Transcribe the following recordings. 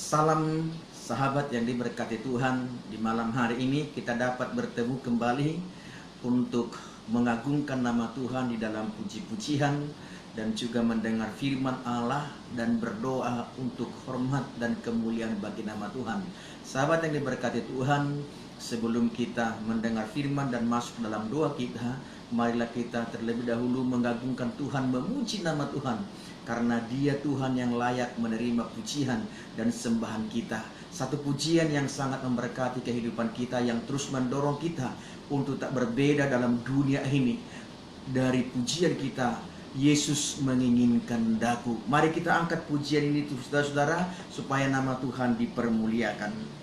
Salam sahabat yang diberkati Tuhan. Di malam hari ini kita dapat bertemu kembali untuk mengagungkan nama Tuhan di dalam puji-pujian dan juga mendengar firman Allah dan berdoa untuk hormat dan kemuliaan bagi nama Tuhan. Sahabat yang diberkati Tuhan, sebelum kita mendengar firman dan masuk dalam doa kita, marilah kita terlebih dahulu mengagungkan Tuhan, memuji nama Tuhan, karena Dia Tuhan yang layak menerima pujian dan sembahan kita. Satu pujian yang sangat memberkati kehidupan kita, yang terus mendorong kita untuk tak berbeda dalam dunia ini. Dari pujian kita, Yesus menginginkan daku. Mari kita angkat pujian ini saudara-saudara, supaya nama Tuhan dipermuliakan.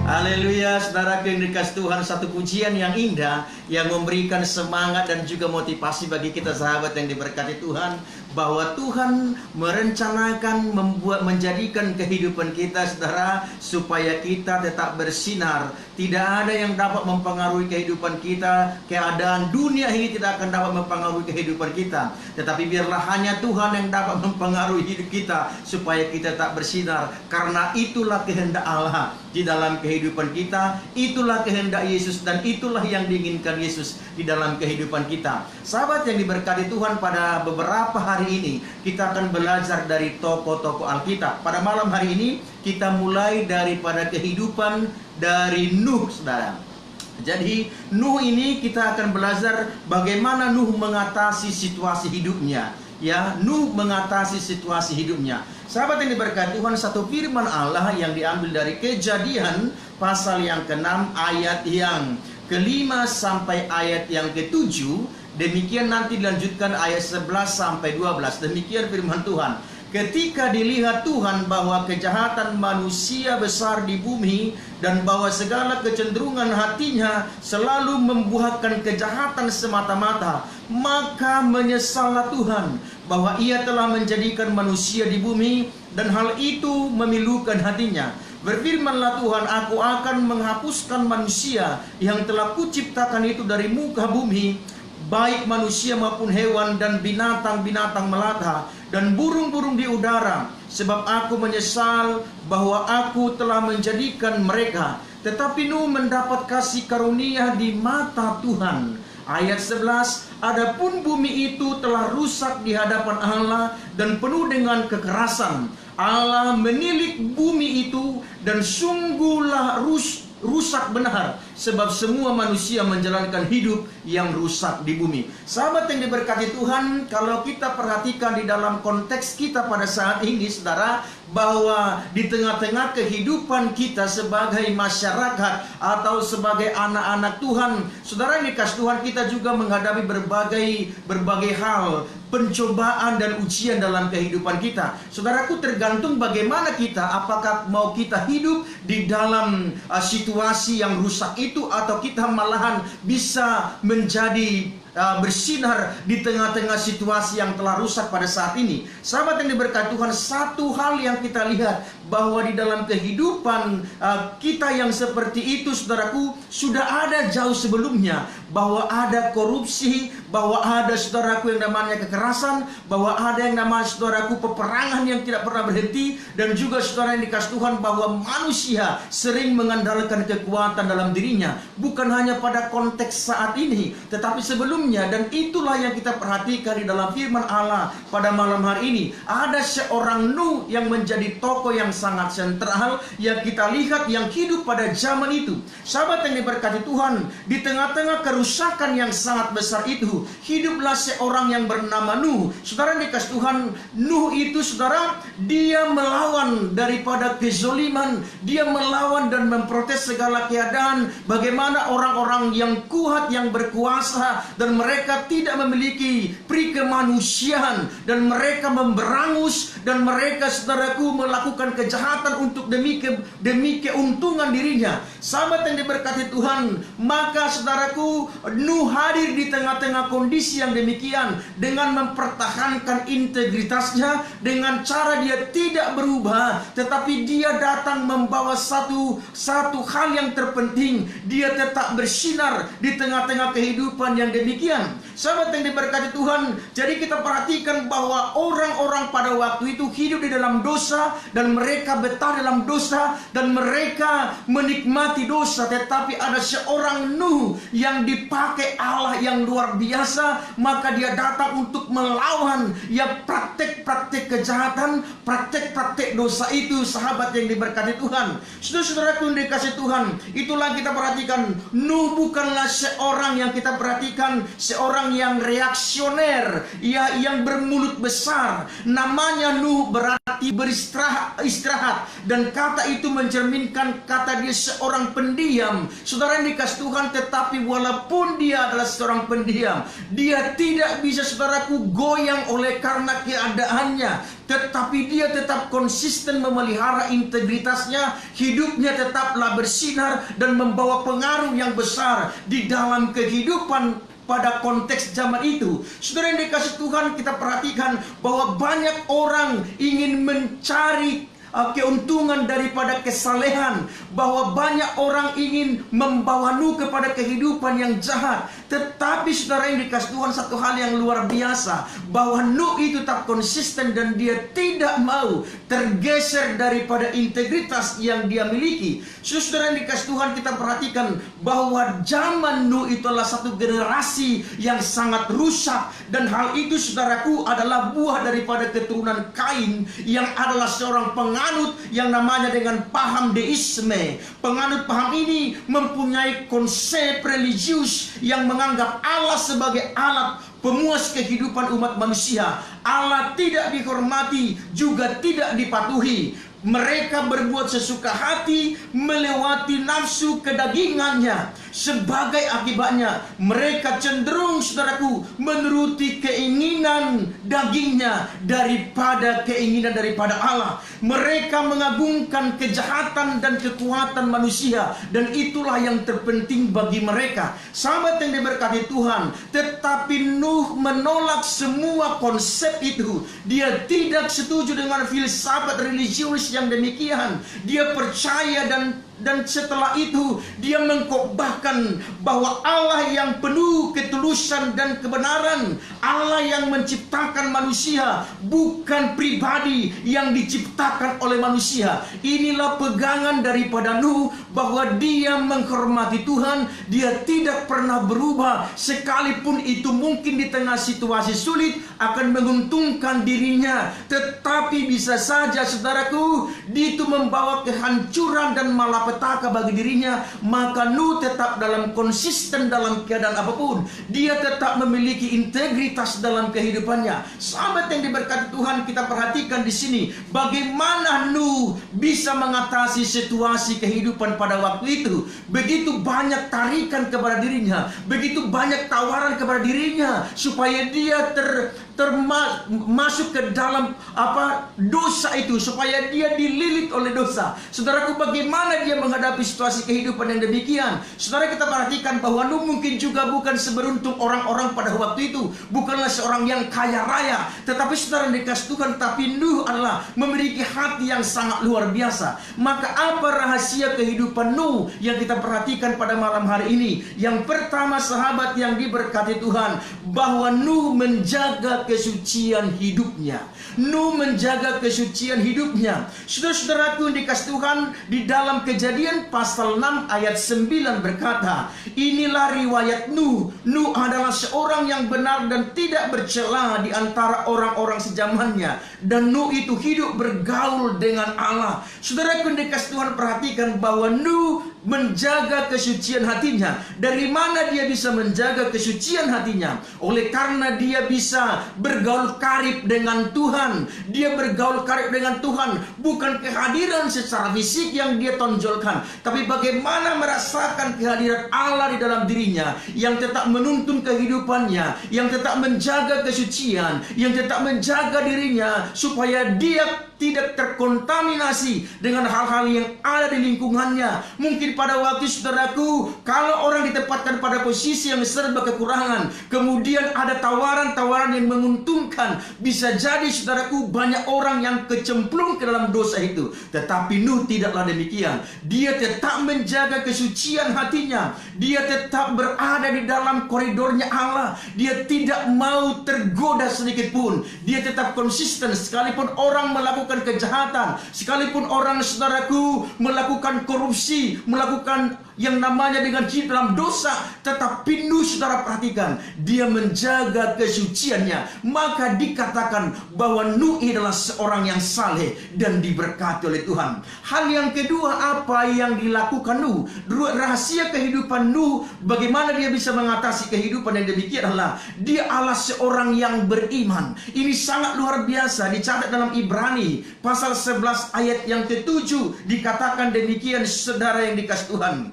Haleluya, saudara yang dikasih Tuhan, satu pujian yang indah yang memberikan semangat dan juga motivasi bagi kita sahabat yang diberkati Tuhan, bahwa Tuhan merencanakan menjadikan kehidupan kita saudara supaya kita tetap bersinar. Tidak ada yang dapat mempengaruhi kehidupan kita. Keadaan dunia ini tidak akan dapat mempengaruhi kehidupan kita, tetapi biarlah hanya Tuhan yang dapat mempengaruhi hidup kita supaya kita tetap bersinar. Karena itulah kehendak Allah di dalam kehidupan kita, itulah kehendak Yesus, dan itulah yang diinginkan Yesus di dalam kehidupan kita. Sahabat yang diberkati Tuhan, pada beberapa hari ini kita akan belajar dari tokoh-tokoh Alkitab. Pada malam hari ini kita mulai daripada kehidupan dari Nuh, saudara. Jadi Nuh ini kita akan belajar bagaimana Nuh mengatasi situasi hidupnya. Ya, Nuh mengatasi situasi hidupnya. Sahabat yang diberkati Tuhan, satu firman Allah yang diambil dari Kejadian pasal yang ke-6 ayat yang ke-5 sampai ayat yang ke-7. Demikian nanti dilanjutkan ayat 11 sampai 12. Demikian firman Tuhan. Ketika dilihat Tuhan bahwa kejahatan manusia besar di bumi, dan bahwa segala kecenderungan hatinya selalu membuahkan kejahatan semata-mata, maka menyesallah Tuhan bahwa Ia telah menjadikan manusia di bumi, dan hal itu memilukan hatinya. Berfirmanlah Tuhan, aku akan menghapuskan manusia yang telah kuciptakan itu dari muka bumi, baik manusia maupun hewan dan binatang-binatang melata dan burung-burung di udara, sebab aku menyesal bahwa aku telah menjadikan mereka. Tetapi Nuh mendapat kasih karunia di mata Tuhan. Ayat 11, adapun bumi itu telah rusak di hadapan Allah dan penuh dengan kekerasan. Allah menilik bumi itu dan sungguhlah rusak benar, sebab semua manusia menjalankan hidup yang rusak di bumi. Sahabat yang diberkati Tuhan, kalau kita perhatikan di dalam konteks kita pada saat ini, saudara, bahwa di tengah-tengah kehidupan kita sebagai masyarakat atau sebagai anak-anak Tuhan, saudara yang dikasih Tuhan, kita juga menghadapi berbagai hal, pencobaan dan ujian dalam kehidupan kita. Saudaraku, tergantung bagaimana kita, apakah mau kita hidup di dalam situasi yang rusak itu, atau kita malahan bisa menjadi bersinar di tengah-tengah situasi yang telah rusak pada saat ini. Sahabat yang diberkati Tuhan, satu hal yang kita lihat bahwa di dalam kehidupan kita yang seperti itu, saudaraku, sudah ada jauh sebelumnya, bahwa ada korupsi, bahwa ada, saudaraku, yang namanya kekerasan, bahwa ada yang namanya, saudaraku, peperangan yang tidak pernah berhenti, dan juga saudara yang dikasih Tuhan, bahwa manusia sering mengandalkan kekuatan dalam dirinya, bukan hanya pada konteks saat ini, tetapi sebelumnya. Dan itulah yang kita perhatikan di dalam firman Allah pada malam hari ini. Ada seorang Nuh yang menjadi tokoh yang sangat sentral yang kita lihat, yang hidup pada zaman itu. Sahabat yang diberkati Tuhan, di tengah-tengah kerusakan yang sangat besar itu, hiduplah seorang yang bernama Nuh. Saudara yang dikasih Tuhan, Nuh itu, saudara, dia melawan daripada kezoliman, dia melawan dan memprotes segala keadaan. Bagaimana orang-orang yang kuat, yang berkuasa, dan mereka tidak memiliki pri kemanusiaan, dan mereka memberangus, dan mereka, saudaraku, melakukan kejahatan untuk demi keuntungan dirinya. Sahabat yang diberkati Tuhan, maka saudaraku, Nuh hadir di tengah-tengah kondisi yang demikian dengan mempertahankan integritasnya, dengan cara dia tidak berubah, tetapi dia datang membawa satu hal yang terpenting, dia tetap bersinar di tengah-tengah kehidupan yang demikian. Sahabat yang diberkati Tuhan, jadi kita perhatikan bahwa orang-orang pada waktu itu hidup di dalam dosa, dan mereka betah dalam dosa, dan mereka menikmati dosa. Tetapi ada seorang Nuh yang dipakai Allah yang luar biasa, maka dia datang untuk melawan ya praktek-praktek kejahatan, praktek-praktek dosa itu. Sahabat yang diberkati Tuhan, saudara-saudaraku yang dikasih Tuhan, itulah kita perhatikan, Nuh bukanlah seorang yang kita perhatikan seorang yang reaksioner, ya, yang bermulut besar. Namanya Nuh berarti beristirahat, dan kata itu mencerminkan kata dia seorang pendiam. Saudara yang dikasih Tuhan, tetapi walaupun dia adalah seorang pendiam, dia tidak bisa, saudaraku, goyang oleh karena keadaannya, tetapi dia tetap konsisten memelihara integritasnya. Hidupnya tetaplah bersinar dan membawa pengaruh yang besar di dalam kehidupan pada konteks zaman itu. Saudara yang dikasih Tuhan, kita perhatikan bahwa banyak orang ingin mencari keuntungan daripada kesalehan, bahwa banyak orang ingin membawa Nuh kepada kehidupan yang jahat. Tetapi saudara yang dikasih Tuhan, satu hal yang luar biasa, bahwa Nuh itu tetap konsisten dan dia tidak mau tergeser daripada integritas yang dia miliki. Saudara yang dikasih Tuhan, kita perhatikan bahwa zaman Nuh itu adalah satu generasi yang sangat rusak, dan hal itu, saudaraku, adalah buah daripada keturunan Kain yang adalah seorang penganut yang namanya dengan paham deisme. Penganut paham ini mempunyai konsep religius yang menganggap Allah sebagai alat pemuas kehidupan umat manusia. Allah tidak dihormati, juga tidak dipatuhi. Mereka berbuat sesuka hati, melewati nafsu kedagingannya. Sebagai akibatnya, mereka cenderung, saudaraku, menuruti keinginan dagingnya daripada keinginan daripada Allah. Mereka mengagungkan kejahatan dan kekuatan manusia, dan itulah yang terpenting bagi mereka. Sahabat yang diberkati Tuhan, tetapi Nuh menolak semua konsep itu. Dia tidak setuju dengan filsafat religius yang demikian. Dia percaya dan setelah itu dia mengkhotbahkan bahwa Allah yang penuh ketulusan dan kebenaran, Allah yang menciptakan manusia, bukan pribadi yang diciptakan oleh manusia. Inilah pegangan daripada Nuh, bahwa dia menghormati Tuhan, dia tidak pernah berubah, sekalipun itu mungkin di tengah situasi sulit akan menguntungkan dirinya. Tetapi bisa saja saudaraku, itu membawa kehancuran dan malapetaka bagi dirinya, maka Nuh tetap dalam konsisten dalam keadaan apapun. Dia tetap memiliki integritas dalam kehidupannya. Sahabat yang diberkati Tuhan, kita perhatikan di sini bagaimana Nuh bisa mengatasi situasi kehidupan pada waktu itu. Begitu banyak tarikan kepada dirinya, begitu banyak tawaran kepada dirinya supaya dia masuk ke dalam dosa itu, supaya dia dililit oleh dosa. Saudaraku, bagaimana dia menghadapi situasi kehidupan yang demikian? Saudara, kita perhatikan bahwa Nuh mungkin juga bukan seberuntung orang-orang pada waktu itu, bukanlah seorang yang kaya raya, tetapi saudara dikasih Tuhan, tapi Nuh adalah memiliki hati yang sangat luar biasa. Maka apa rahasia kehidupan Nuh yang kita perhatikan pada malam hari ini? Yang pertama, sahabat yang diberkati Tuhan, bahwa Nuh menjaga kesucian hidupnya. Nuh menjaga kesucian hidupnya. Saudara-saudaraku yang dikasih Tuhan, di dalam Kejadian pasal 6 ayat 9 berkata, inilah riwayat Nuh. Nuh adalah seorang yang benar dan tidak bercela di antara orang-orang sezamannya, dan Nuh itu hidup bergaul dengan Allah. Saudaraku yang dikasih Tuhan, perhatikan bahwa Nuh menjaga kesucian hatinya. Dari mana dia bisa menjaga kesucian hatinya? Oleh karena dia bisa bergaul karib dengan Tuhan. Dia bergaul karib dengan Tuhan, bukan kehadiran secara fisik yang dia tonjolkan, tapi bagaimana merasakan kehadiran Allah di dalam dirinya, yang tetap menuntun kehidupannya, yang tetap menjaga kesucian, yang tetap menjaga dirinya supaya dia tidak terkontaminasi dengan hal-hal yang ada di lingkungannya. Mungkin pada waktu saudaraku, kalau orang ditempatkan pada posisi yang serba kekurangan, kemudian ada tawaran-tawaran yang menguntungkan, bisa jadi saudaraku banyak orang yang kecemplung ke dalam dosa itu. Tetapi Nuh tidaklah demikian. Dia tetap menjaga kesucian hatinya. Dia tetap berada di dalam koridornya Allah. Dia tidak mau tergoda sedikit pun. Dia tetap konsisten sekalipun orang melakukan kejahatan, sekalipun orang saudaraku melakukan korupsi, melakukan yang namanya dengan dalam dosa, tetapi Nuh, saudara perhatikan, dia menjaga kesuciannya. Maka dikatakan bahwa Nuh adalah seorang yang saleh dan diberkati oleh Tuhan. Hal yang kedua, apa yang dilakukan Nuh? Rahasia kehidupan Nuh, bagaimana dia bisa mengatasi kehidupan yang demikian adalah dia adalah seorang yang beriman. Ini sangat luar biasa, dicatat dalam Ibrani pasal 11 ayat yang ke-7, dikatakan demikian, saudara yang dikasih Tuhan.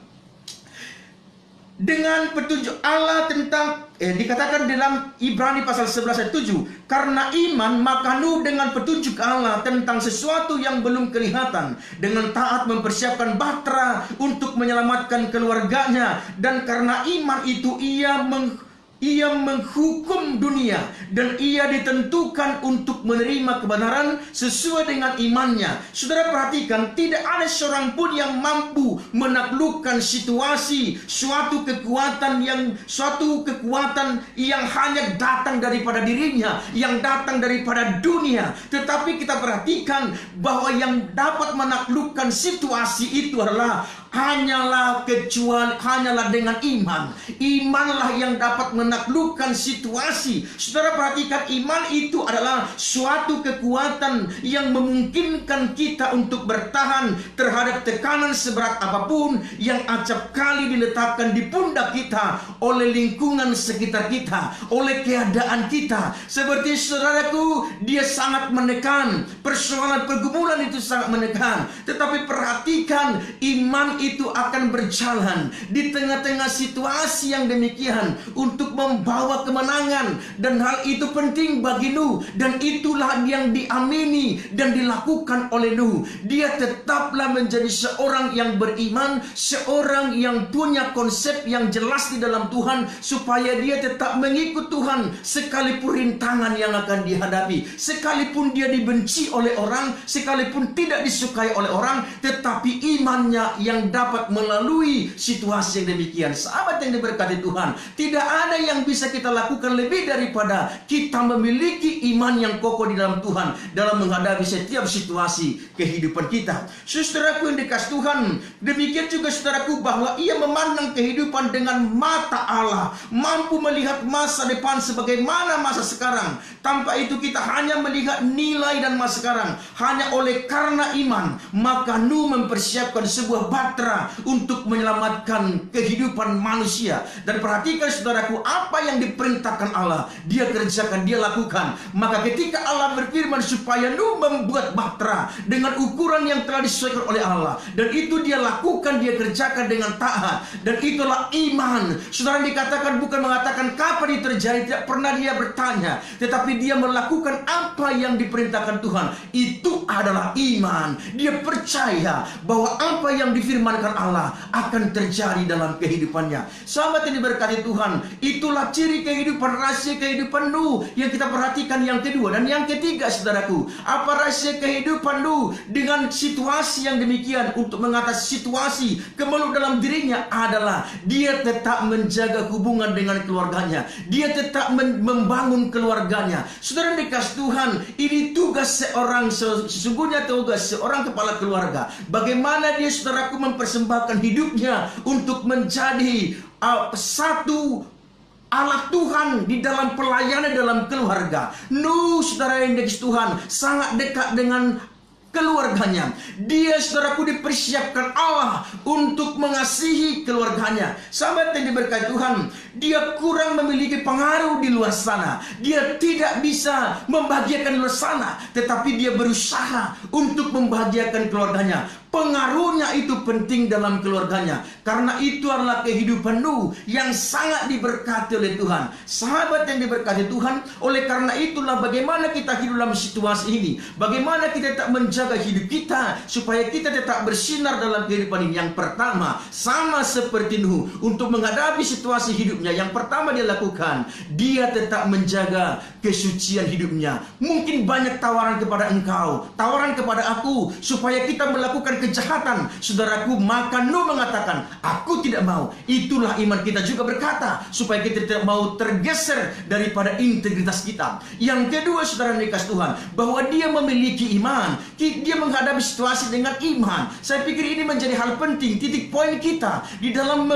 Dengan petunjuk Allah tentang dikatakan dalam Ibrani pasal 11 ayat 7, karena iman maka Nuh dengan petunjuk Allah tentang sesuatu yang belum kelihatan, dengan taat mempersiapkan bahtera untuk menyelamatkan keluarganya, dan karena iman itu ia menghukum dunia, dan ia ditentukan untuk menerima kebenaran sesuai dengan imannya. Saudara perhatikan, tidak ada seorang pun yang mampu menaklukkan situasi, suatu kekuatan yang hanya datang daripada dirinya, yang datang daripada dunia. Tetapi kita perhatikan bahwa yang dapat menaklukkan situasi itu adalah hanyalah dengan iman. Imanlah yang dapat menaklukkan situasi. Saudara perhatikan, iman itu adalah suatu kekuatan yang memungkinkan kita untuk bertahan terhadap tekanan seberat apapun yang acap kali diletakkan di pundak kita oleh lingkungan sekitar kita, oleh keadaan kita. Seperti saudaraku, dia sangat menekan, persoalan pergumulan itu sangat menekan. Tetapi perhatikan, iman itu akan berjalan di tengah-tengah situasi yang demikian untuk membawa kemenangan, dan hal itu penting bagi Nuh, dan itulah yang diamini dan dilakukan oleh Nuh. Dia tetaplah menjadi seorang yang beriman, seorang yang punya konsep yang jelas di dalam Tuhan, supaya dia tetap mengikut Tuhan sekalipun rintangan yang akan dihadapi, sekalipun dia dibenci oleh orang, sekalipun tidak disukai oleh orang, tetapi imannya yang dapat melalui situasi yang demikian. Sahabat yang diberkati Tuhan, tidak ada yang bisa kita lakukan lebih daripada kita memiliki iman yang kokoh di dalam Tuhan dalam menghadapi setiap situasi kehidupan kita. Saudaraku yang dikasih Tuhan, demikian juga saudaraku, bahwa ia memandang kehidupan dengan mata Allah, mampu melihat masa depan sebagaimana masa sekarang. Tanpa itu kita hanya melihat nilai dan masa sekarang. Hanya oleh karena iman, maka Nuh mempersiapkan sebuah bahtera untuk menyelamatkan kehidupan manusia. Dan perhatikan saudaraku, apa yang diperintahkan Allah, dia kerjakan, dia lakukan. Maka ketika Allah berfirman supaya Nuh membuat bahtera dengan ukuran yang telah disesuaikan oleh Allah, dan itu dia lakukan, dia kerjakan dengan taat, dan itulah iman. Saudara, dikatakan bukan mengatakan kapan itu terjadi, tidak pernah dia bertanya, tetapi dia melakukan apa yang diperintahkan Tuhan. Itu adalah iman. Dia percaya bahwa apa yang difirmankan Allah akan terjadi dalam kehidupannya. Sahabat yang diberkati Tuhan, itulah ciri kehidupan, rahasia kehidupan Nuh yang kita perhatikan yang kedua. Dan yang ketiga saudaraku, apa rahasia kehidupan Nuh dengan situasi yang demikian? Untuk mengatasi situasi kemelut dalam dirinya adalah dia tetap menjaga hubungan dengan keluarganya. Dia tetap membangun keluarganya. Saudara dikasih Tuhan, ini tugas seorang, sesungguhnya tugas seorang kepala keluarga. Bagaimana dia saudaraku mempersembahkan hidupnya untuk menjadi satu alat Tuhan di dalam pelayanan dalam keluarga. Nuh, saudara yang dikasih Tuhan, sangat dekat dengan keluarganya. Dia saudaraku dipersiapkan Allah untuk mengasihi keluarganya. Sahabat yang diberkati Tuhan, dia kurang memiliki pengaruh di luar sana. Dia tidak bisa membahagiakan luar sana, tetapi dia berusaha untuk membahagiakan keluarganya. Pengaruhnya itu penting dalam keluarganya. Karena itu adalah kehidupan Nuh yang sangat diberkati oleh Tuhan. Sahabat yang diberkati Tuhan, oleh karena itulah bagaimana kita hidup dalam situasi ini. Bagaimana kita tetap menjaga hidup kita supaya kita tetap bersinar dalam kehidupan ini. Yang pertama, sama seperti Nuh, untuk menghadapi situasi hidupnya, yang pertama dia lakukan, dia tetap menjaga kesucian hidupnya. Mungkin banyak tawaran kepada engkau, tawaran kepada aku, supaya kita melakukan kejahatan, saudaraku. Maka Nuh mengatakan, aku tidak mau. Itulah iman kita juga berkata, supaya kita tidak mau tergeser daripada integritas kita. Yang kedua, saudara dikasih Tuhan, bahwa dia memiliki iman. Dia menghadapi situasi dengan iman. Saya pikir ini menjadi hal penting, titik poin kita di dalam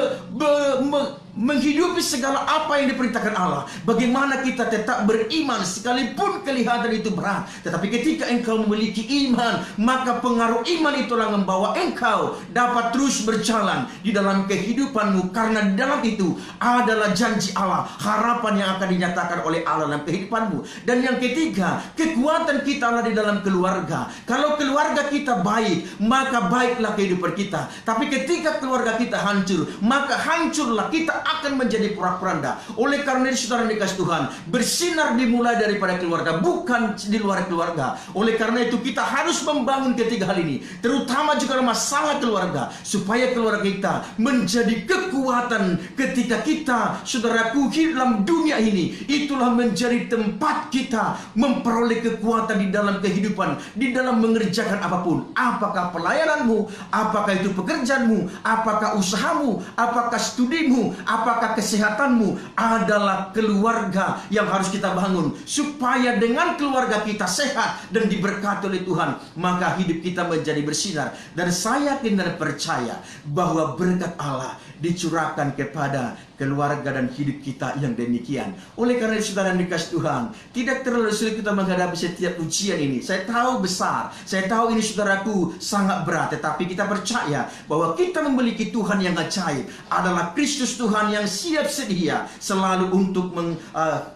menghidupi segala apa yang diperintahkan Allah. Bagaimana kita tetap beriman sekalipun kelihatan itu berat. Tetapi ketika engkau memiliki iman, maka pengaruh iman itulah membawa engkau dapat terus berjalan di dalam kehidupanmu. Karena di dalam itu adalah janji Allah, harapan yang akan dinyatakan oleh Allah dalam kehidupanmu. Dan yang ketiga, kekuatan kita adalah di dalam keluarga. Kalau keluarga kita baik, maka baiklah kehidupan kita. Tapi ketika keluarga kita hancur, maka hancurlah kita akan menjadi porak-poranda. Oleh karena itu saudara dikasih Tuhan, bersinar dimulai daripada keluarga, bukan di luar keluarga. Oleh karena itu kita harus membangun ketiga hal ini, terutama juga masalah keluarga, supaya keluarga kita menjadi kekuatan ketika kita, saudaraku, hidup dalam dunia ini. Itulah menjadi tempat kita memperoleh kekuatan di dalam kehidupan, di dalam mengerjakan apapun. Apakah pelayananmu, apakah itu pekerjaanmu, apakah usahamu, apakah studimu, apakah kesehatanmu, adalah keluarga yang harus kita bangun. Supaya dengan keluarga kita sehat dan diberkati oleh Tuhan, maka hidup kita menjadi bersinar. Dan saya yakin dan percaya bahwa berkat Allah dicurahkan kepada keluarga dan hidup kita yang demikian. Oleh karena itu saudara yang dikasih Tuhan, tidak terlalu sulit kita menghadapi setiap ujian ini. Saya tahu besar, saya tahu ini saudaraku sangat berat, tetapi kita percaya bahwa kita memiliki Tuhan yang ajaib, adalah Kristus Tuhan yang siap sedia selalu untuk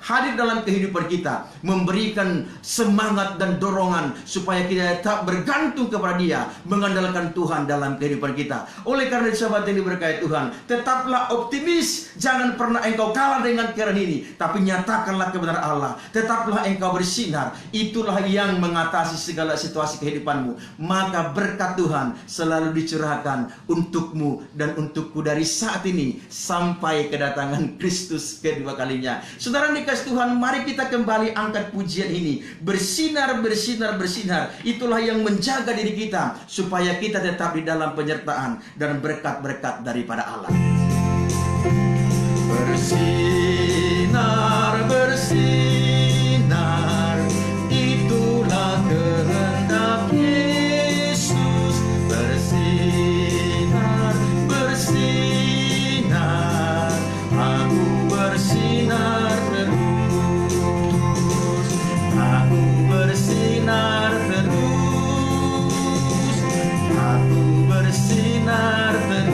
hadir dalam kehidupan kita, memberikan semangat dan dorongan supaya kita tetap bergantung kepada Dia, mengandalkan Tuhan dalam kehidupan kita. Oleh karena itu sahabat yang diberkati Tuhan, tetaplah optimis. Jangan pernah engkau kalah dengan keadaan ini, tapi nyatakanlah kebenaran Allah. Tetaplah engkau bersinar. Itulah yang mengatasi segala situasi kehidupanmu. Maka berkat Tuhan selalu dicurahkan untukmu dan untukku dari saat ini sampai sampai kedatangan Kristus kedua kalinya. Saudara dikasih Tuhan, mari kita kembali angkat pujian ini. Bersinar, bersinar, bersinar. Itulah yang menjaga diri kita, supaya kita tetap di dalam penyertaan dan berkat-berkat daripada Allah. Bersinar, bersinar, itulah kehendak Yesus. Bersinar, bersinar, aku bersinar terus. Aku bersinar terus. Aku bersinar terus.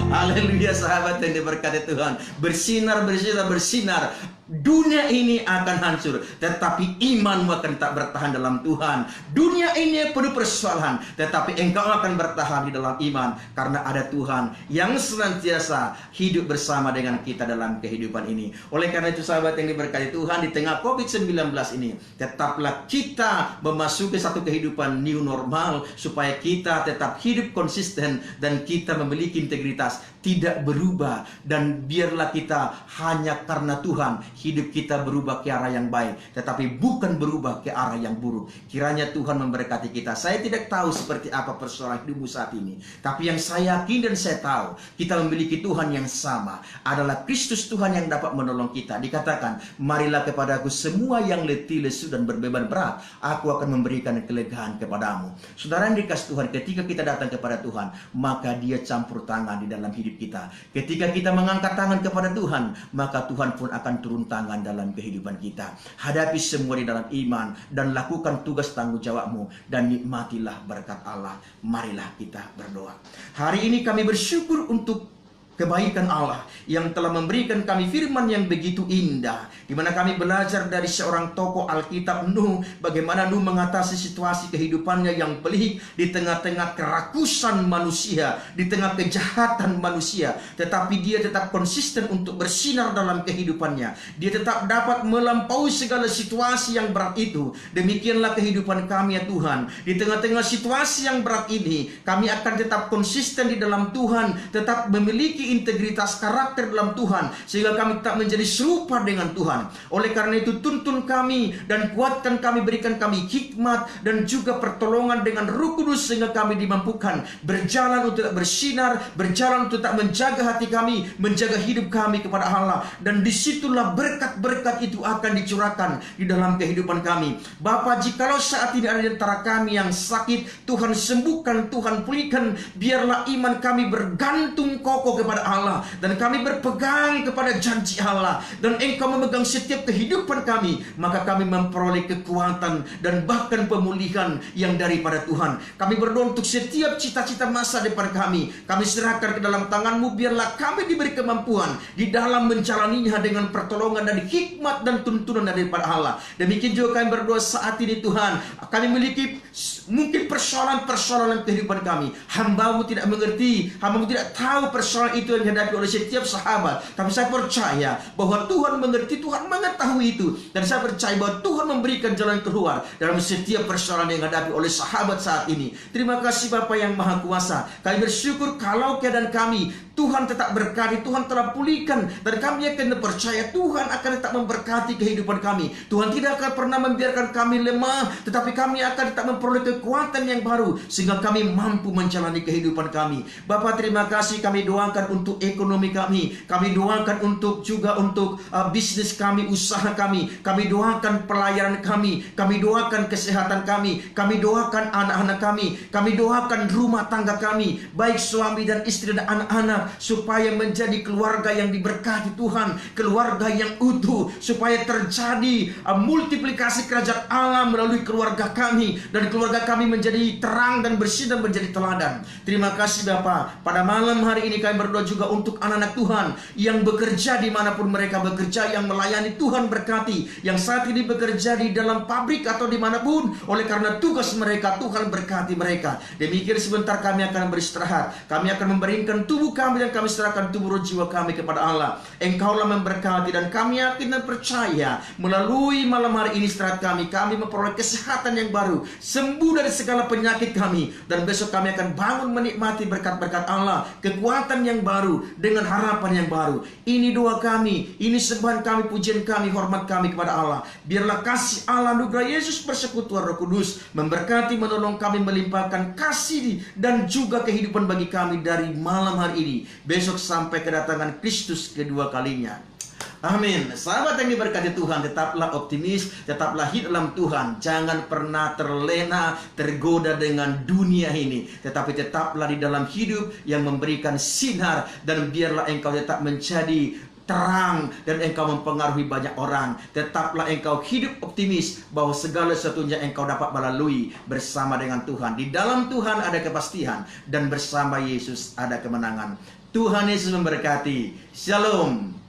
Haleluya, sahabat yang diberkati Tuhan. Bersinar, bersinar, bersinar. Dunia ini akan hancur, tetapi imanmu akan tak bertahan dalam Tuhan. Dunia ini penuh persoalan, tetapi engkau akan bertahan di dalam iman, karena ada Tuhan yang senantiasa hidup bersama dengan kita dalam kehidupan ini. Oleh karena itu, sahabat yang diberkati Tuhan, di tengah COVID-19 ini, tetaplah kita memasuki satu kehidupan new normal, supaya kita tetap hidup konsisten dan kita memiliki integritas, tidak berubah. Dan biarlah kita hanya karena Tuhan hidup kita berubah ke arah yang baik, tetapi bukan berubah ke arah yang buruk. Kiranya Tuhan memberkati kita. Saya tidak tahu seperti apa persoalan hidupmu saat ini, tapi yang saya yakin dan saya tahu, kita memiliki Tuhan yang sama, adalah Kristus Tuhan yang dapat menolong kita. Dikatakan, marilah kepadaku semua yang letih, lesu dan berbeban berat, aku akan memberikan kelegaan kepadamu. Saudara yang dikasih Tuhan, ketika kita datang kepada Tuhan, maka Dia campur tangan di dalam hidup kita. Ketika kita mengangkat tangan kepada Tuhan, maka Tuhan pun akan turun tangan dalam kehidupan kita. Hadapi semua di dalam iman dan lakukan tugas tanggung jawabmu, dan nikmatilah berkat Allah. Marilah kita berdoa. Hari ini kami bersyukur untuk kebaikan Allah yang telah memberikan kami firman yang begitu indah, di mana kami belajar dari seorang tokoh Alkitab, Nuh, bagaimana Nuh mengatasi situasi kehidupannya yang pelik di tengah-tengah kerakusan manusia, di tengah kejahatan manusia, tetapi dia tetap konsisten untuk bersinar dalam kehidupannya. Dia tetap dapat melampaui segala situasi yang berat itu. Demikianlah kehidupan kami, ya Tuhan. Di tengah-tengah situasi yang berat ini, kami akan tetap konsisten di dalam Tuhan, tetap memiliki integritas karakter dalam Tuhan, sehingga kami tak menjadi serupa dengan Tuhan. Oleh karena itu, tuntun kami dan kuatkan kami, berikan kami hikmat dan juga pertolongan dengan Roh Kudus, sehingga kami dimampukan berjalan untuk bersinar, berjalan untuk tak menjaga hati kami, menjaga hidup kami kepada Allah. Dan disitulah berkat-berkat itu akan dicurahkan di dalam kehidupan kami. Bapa, jikalau saat ini ada di antara kami yang sakit, Tuhan sembuhkan, Tuhan pulihkan. Biarlah iman kami bergantung kokoh kepada Allah, dan kami berpegang kepada janji Allah, dan Engkau memegang setiap kehidupan kami, maka kami memperoleh kekuatan dan bahkan pemulihan yang daripada Tuhan. Kami berdoa untuk setiap cita-cita masa depan kami serahkan ke dalam tangan-Mu. Biarlah kami diberi kemampuan di dalam menjalaninya dengan pertolongan dan hikmat dan tuntunan daripada Allah. Demikian juga kami berdoa saat ini, Tuhan, kami memiliki mungkin persoalan-persoalan kehidupan kami. Hamba-Mu tidak mengerti, Hamba-Mu tidak tahu persoalan itu yang dihadapi oleh setiap sahabat, tapi saya percaya bahwa Tuhan mengerti, Tuhan mengetahui itu, dan saya percaya bahwa Tuhan memberikan jalan keluar dalam setiap persoalan yang dihadapi oleh sahabat saat ini. Terima kasih Bapa yang Maha Kuasa. Kami bersyukur kalau keadaan kami Tuhan tetap berkati, Tuhan telah pulihkan, dan kami akan percaya Tuhan akan tetap memberkati kehidupan kami. Tuhan tidak akan pernah membiarkan kami lemah, tetapi kami akan tetap memperoleh kekuatan yang baru, sehingga kami mampu menjalani kehidupan kami. Bapa, terima kasih. Kami doakan untuk ekonomi kami doakan untuk juga untuk bisnis kami, usaha kami doakan pelayanan kami doakan kesehatan kami doakan anak-anak kami doakan rumah tangga kami, baik suami dan istri dan anak-anak, supaya menjadi keluarga yang diberkati Tuhan, keluarga yang utuh, supaya terjadi multiplikasi kerajaan Allah melalui keluarga kami, dan keluarga kami menjadi terang dan bersih dan menjadi teladan. Terima kasih Bapa. Pada malam hari ini kami berdoa juga untuk anak-anak Tuhan yang bekerja dimanapun mereka bekerja, yang melayani Tuhan berkati, yang saat ini bekerja di dalam pabrik atau dimanapun, oleh karena tugas mereka, Tuhan berkati mereka. Demikian sebentar kami akan beristirahat, kami akan memberikan tubuh kami dan kami serahkan tubuh roh jiwa kami kepada Allah. Engkaulah memberkati, dan kami yakin dan percaya melalui malam hari ini istirahat kami memperoleh kesehatan yang baru, sembuh dari segala penyakit kami, dan besok kami akan bangun menikmati berkat-berkat Allah, kekuatan yang baru dengan harapan yang baru. Ini doa kami, ini sembahan kami, pujian kami, hormat kami kepada Allah. Biarlah kasih Allah, anugerah Yesus, persekutuan Roh Kudus memberkati, menolong kami, melimpahkan kasih dan juga kehidupan bagi kami dari malam hari ini, besok sampai kedatangan Kristus kedua kalinya. Amin. Sahabat yang diberkati Tuhan, tetaplah optimis, tetaplah hidup dalam Tuhan. Jangan pernah terlena, tergoda dengan dunia ini, tetapi tetaplah di dalam hidup yang memberikan sinar, dan biarlah engkau tetap menjadi terang dan engkau mempengaruhi banyak orang. Tetaplah engkau hidup optimis bahwa segala sesuatunya engkau dapat melalui bersama dengan Tuhan. Di dalam Tuhan ada kepastian, dan bersama Yesus ada kemenangan. Tuhan Yesus memberkati. Shalom.